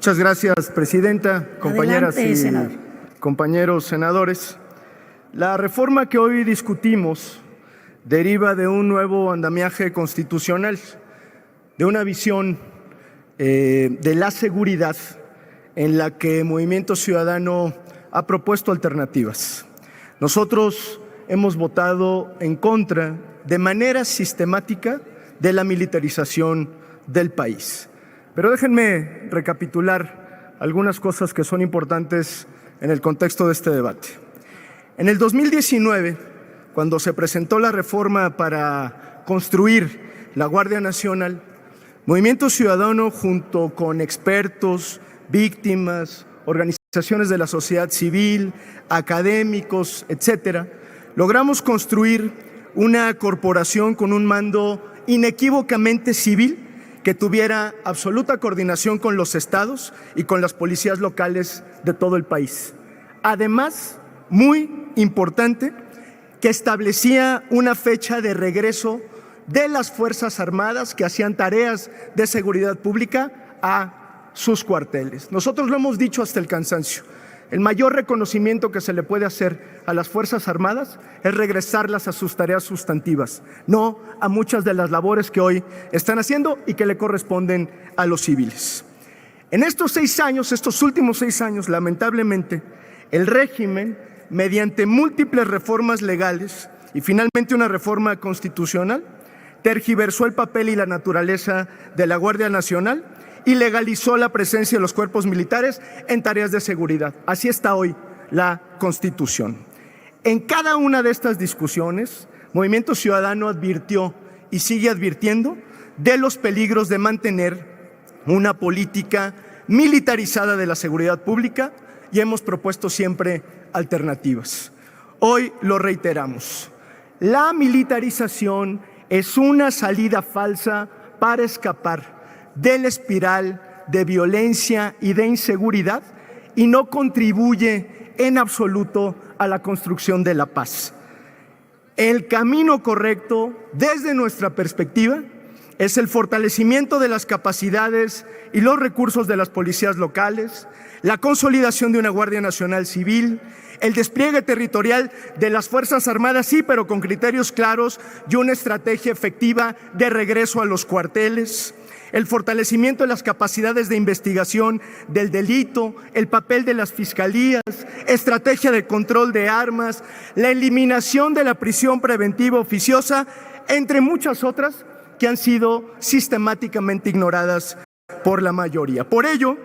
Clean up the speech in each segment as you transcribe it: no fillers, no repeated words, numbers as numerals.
Muchas gracias, presidenta, compañeras Adelante, y senador. compañeros senadores. La reforma que hoy discutimos deriva de un nuevo andamiaje constitucional, de una visión de la seguridad en la que Movimiento Ciudadano ha propuesto alternativas. Nosotros hemos votado en contra de manera sistemática de la militarización del país. Pero déjenme recapitular algunas cosas que son importantes en el contexto de este debate. En el 2019, cuando se presentó la reforma para construir la Guardia Nacional, Movimiento Ciudadano, junto con expertos, víctimas, organizaciones de la sociedad civil, académicos, etcétera, logramos construir una corporación con un mando inequívocamente civil que tuviera absoluta coordinación con los estados y con las policías locales de todo el país. Además, muy importante, que establecía una fecha de regreso de las Fuerzas Armadas que hacían tareas de seguridad pública a sus cuarteles. Nosotros lo hemos dicho hasta el cansancio. El mayor reconocimiento que se le puede hacer a las Fuerzas Armadas es regresarlas a sus tareas sustantivas, no a muchas de las labores que hoy están haciendo y que le corresponden a los civiles. En estos últimos 6 años, lamentablemente, el régimen, mediante múltiples reformas legales y finalmente una reforma constitucional, tergiversó el papel y la naturaleza de la Guardia Nacional y legalizó la presencia de los cuerpos militares en tareas de seguridad. Así está hoy la Constitución. En cada una de estas discusiones, Movimiento Ciudadano advirtió y sigue advirtiendo de los peligros de mantener una política militarizada de la seguridad pública y hemos propuesto siempre alternativas. Hoy lo reiteramos. La militarización es una salida falsa para escapar de la espiral de violencia y de inseguridad y no contribuye en absoluto a la construcción de la paz. El camino correcto, desde nuestra perspectiva, es el fortalecimiento de las capacidades y los recursos de las policías locales, la consolidación de una Guardia Nacional Civil, el despliegue territorial de las Fuerzas Armadas, sí, pero con criterios claros y una estrategia efectiva de regreso a los cuarteles, el fortalecimiento de las capacidades de investigación del delito, el papel de las fiscalías, estrategia de control de armas, la eliminación de la prisión preventiva oficiosa, entre muchas otras que han sido sistemáticamente ignoradas por la mayoría. Por ello,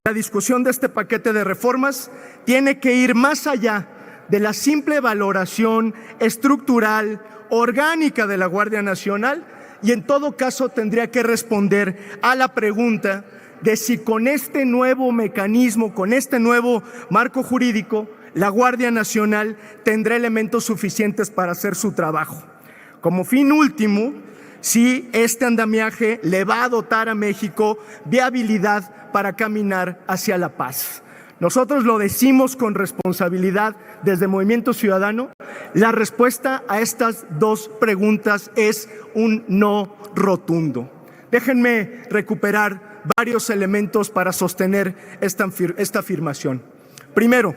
la discusión de este paquete de reformas tiene que ir más allá de la simple valoración estructural, orgánica de la Guardia Nacional, y en todo caso tendría que responder a la pregunta de si con este nuevo mecanismo, con este nuevo marco jurídico, la Guardia Nacional tendrá elementos suficientes para hacer su trabajo. Como fin último, si este andamiaje le va a dotar a México de habilidad para caminar hacia la paz. Nosotros lo decimos con responsabilidad desde Movimiento Ciudadano. La respuesta a estas dos preguntas es un no rotundo. Déjenme recuperar varios elementos para sostener esta afirmación. Primero,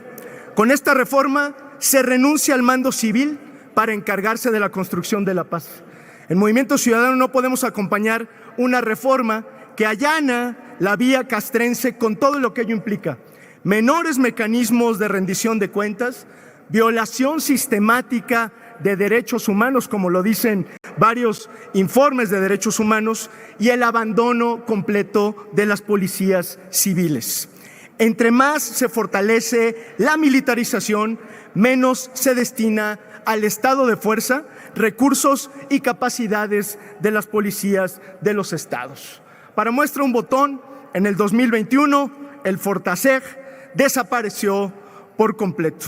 con esta reforma se renuncia al mando civil para encargarse de la construcción de la paz. En Movimiento Ciudadano no podemos acompañar una reforma que allana la vía castrense con todo lo que ello implica. Menores mecanismos de rendición de cuentas, violación sistemática de derechos humanos, como lo dicen varios informes de derechos humanos, y el abandono completo de las policías civiles. Entre más se fortalece la militarización, menos se destina al estado de fuerza, recursos y capacidades de las policías de los estados. Para muestra un botón, en el 2021 el Fortaseg desapareció por completo.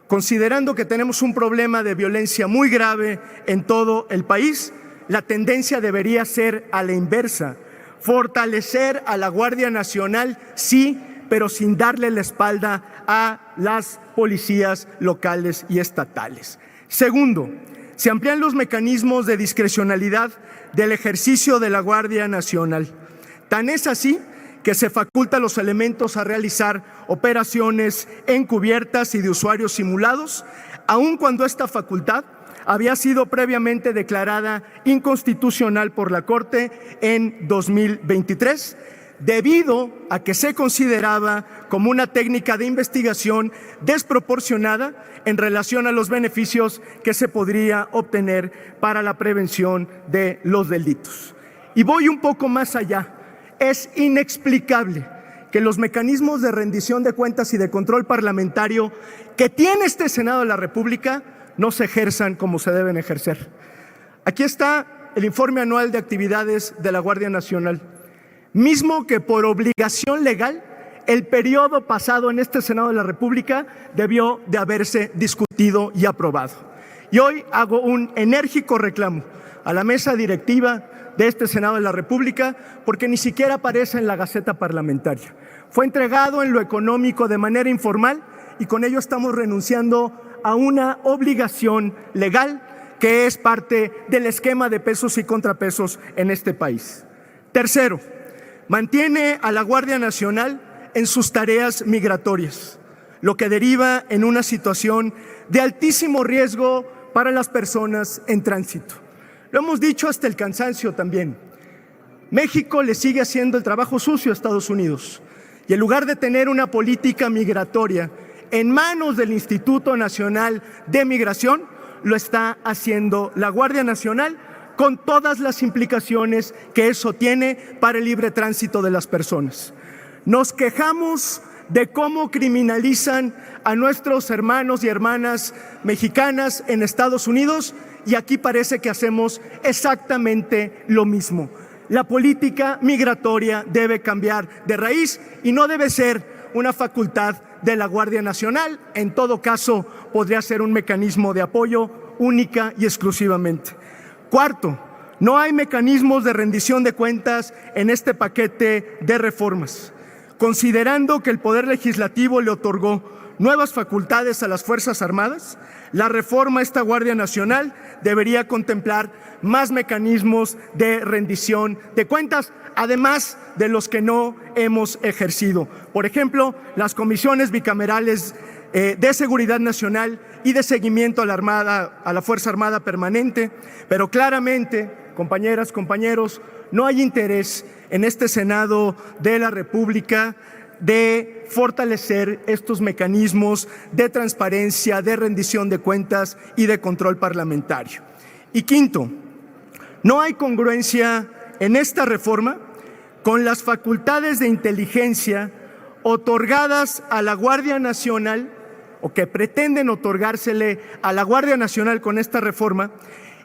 Considerando que tenemos un problema de violencia muy grave en todo el país, la tendencia debería ser a la inversa. Fortalecer a la Guardia Nacional, sí, pero sin darle la espalda a las policías locales y estatales. Segundo, se amplían los mecanismos de discrecionalidad del ejercicio de la Guardia Nacional. Tan es así que se faculta a los elementos a realizar operaciones encubiertas y de usuarios simulados, aun cuando esta facultad había sido previamente declarada inconstitucional por la Corte en 2023, debido a que se consideraba como una técnica de investigación desproporcionada en relación a los beneficios que se podría obtener para la prevención de los delitos. Y voy un poco más allá. Es inexplicable que los mecanismos de rendición de cuentas y de control parlamentario que tiene este Senado de la República no se ejerzan como se deben ejercer. Aquí está el informe anual de actividades de la Guardia Nacional, mismo que por obligación legal el periodo pasado en este Senado de la República debió de haberse discutido y aprobado. Y hoy hago un enérgico reclamo a la mesa directiva de este Senado de la República porque ni siquiera aparece en la Gaceta Parlamentaria. Fue entregado en lo económico de manera informal y con ello estamos renunciando a una obligación legal que es parte del esquema de pesos y contrapesos en este país. Tercero, mantiene a la Guardia Nacional en sus tareas migratorias, lo que deriva en una situación de altísimo riesgo para las personas en tránsito. Lo hemos dicho hasta el cansancio también. México le sigue haciendo el trabajo sucio a Estados Unidos y en lugar de tener una política migratoria en manos del Instituto Nacional de Migración, lo está haciendo la Guardia Nacional con todas las implicaciones que eso tiene para el libre tránsito de las personas. Nos quejamos de cómo criminalizan a nuestros hermanos y hermanas mexicanas en Estados Unidos y aquí parece que hacemos exactamente lo mismo. La política migratoria debe cambiar de raíz y no debe ser una facultad de la Guardia Nacional. En todo caso, podría ser un mecanismo de apoyo única y exclusivamente. Cuarto, no hay mecanismos de rendición de cuentas en este paquete de reformas. Considerando que el Poder Legislativo le otorgó nuevas facultades a las Fuerzas Armadas, la reforma a esta Guardia Nacional debería contemplar más mecanismos de rendición de cuentas, además de los que no hemos ejercido. Por ejemplo, las comisiones bicamerales de seguridad nacional y de seguimiento a la Fuerza Armada Permanente, pero claramente, compañeras, compañeros, no hay interés en este Senado de la República de fortalecer estos mecanismos de transparencia, de rendición de cuentas y de control parlamentario. Y quinto, no hay congruencia en esta reforma con las facultades de inteligencia otorgadas a la Guardia Nacional o que pretenden otorgársele a la Guardia Nacional con esta reforma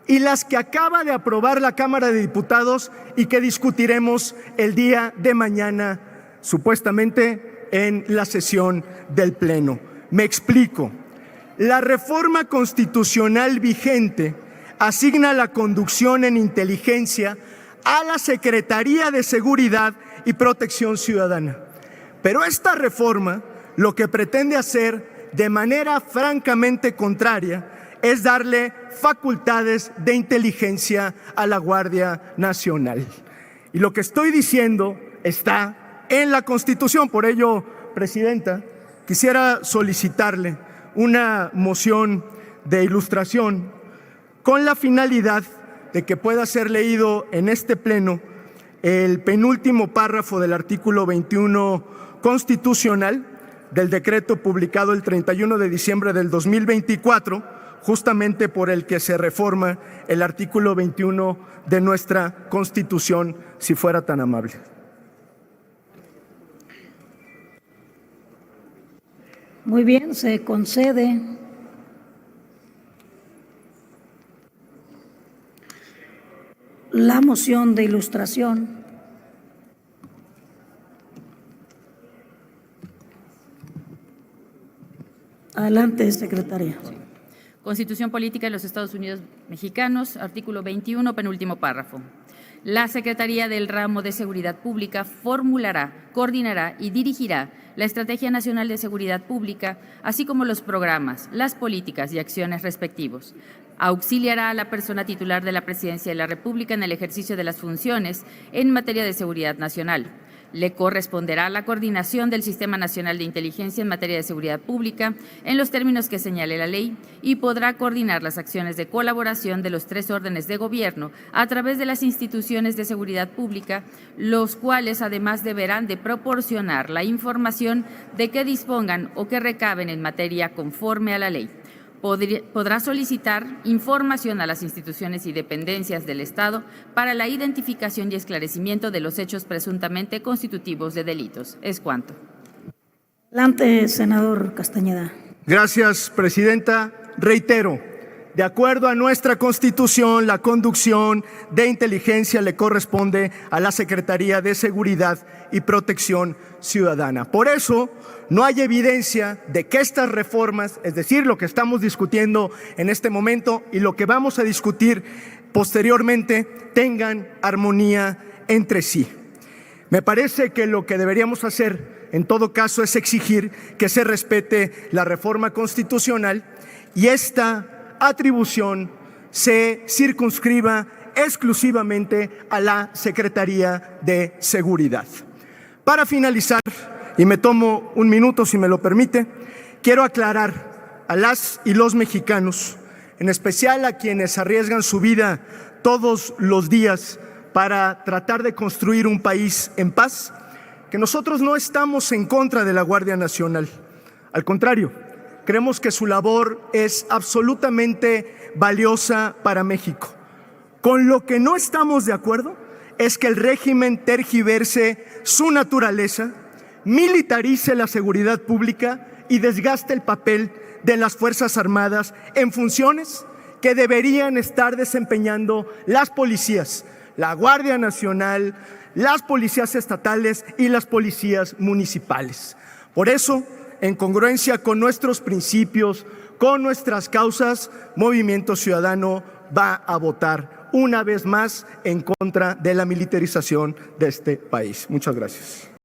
y las que acaba de aprobar la Cámara de Diputados y que discutiremos el día de mañana, supuestamente en la sesión del Pleno. Me explico. La reforma constitucional vigente asigna la conducción en inteligencia a la Secretaría de Seguridad y Protección Ciudadana. Pero esta reforma lo que pretende hacer de manera francamente contraria es darle facultades de inteligencia a la Guardia Nacional. Y lo que estoy diciendo está en la Constitución. Por ello, Presidenta, quisiera solicitarle una moción de ilustración con la finalidad de que pueda ser leído en este Pleno el penúltimo párrafo del artículo 21 constitucional del decreto publicado el 31 de diciembre del 2024, justamente por el que se reforma el artículo 21 de nuestra Constitución, si fuera tan amable. Muy bien, se concede. La moción de ilustración. Adelante, secretaria. Constitución Política de los Estados Unidos Mexicanos, artículo 21, penúltimo párrafo. La Secretaría del Ramo de Seguridad Pública formulará, coordinará y dirigirá la Estrategia Nacional de Seguridad Pública, así como los programas, las políticas y acciones respectivos. Auxiliará a la persona titular de la Presidencia de la República en el ejercicio de las funciones en materia de seguridad nacional. Le corresponderá la coordinación del Sistema Nacional de Inteligencia en materia de seguridad pública en los términos que señale la ley y podrá coordinar las acciones de colaboración de los 3 órdenes de gobierno a través de las instituciones de seguridad pública, los cuales además deberán de proporcionar la información de que dispongan o que recaben en materia conforme a la ley. Podrá solicitar información a las instituciones y dependencias del Estado para la identificación y esclarecimiento de los hechos presuntamente constitutivos de delitos. Es cuanto. Adelante, senador Castañeda. Gracias, presidenta. Reitero, de acuerdo a nuestra Constitución, la conducción de inteligencia le corresponde a la Secretaría de Seguridad y Protección Ciudadana. Por eso, no hay evidencia de que estas reformas, es decir, lo que estamos discutiendo en este momento y lo que vamos a discutir posteriormente, tengan armonía entre sí. Me parece que lo que deberíamos hacer, en todo caso, es exigir que se respete la reforma constitucional y esta atribución se circunscriba exclusivamente a la Secretaría de Seguridad. Para finalizar, y me tomo un minuto si me lo permite, quiero aclarar a las y los mexicanos, en especial a quienes arriesgan su vida todos los días para tratar de construir un país en paz, que nosotros no estamos en contra de la Guardia Nacional. Al contrario, creemos que su labor es absolutamente valiosa para México. Con lo que no estamos de acuerdo es que el régimen tergiverse su naturaleza, militarice la seguridad pública y desgaste el papel de las Fuerzas Armadas en funciones que deberían estar desempeñando las policías, la Guardia Nacional, las policías estatales y las policías municipales. Por eso, en congruencia con nuestros principios, con nuestras causas, Movimiento Ciudadano va a votar una vez más en contra de la militarización de este país. Muchas gracias.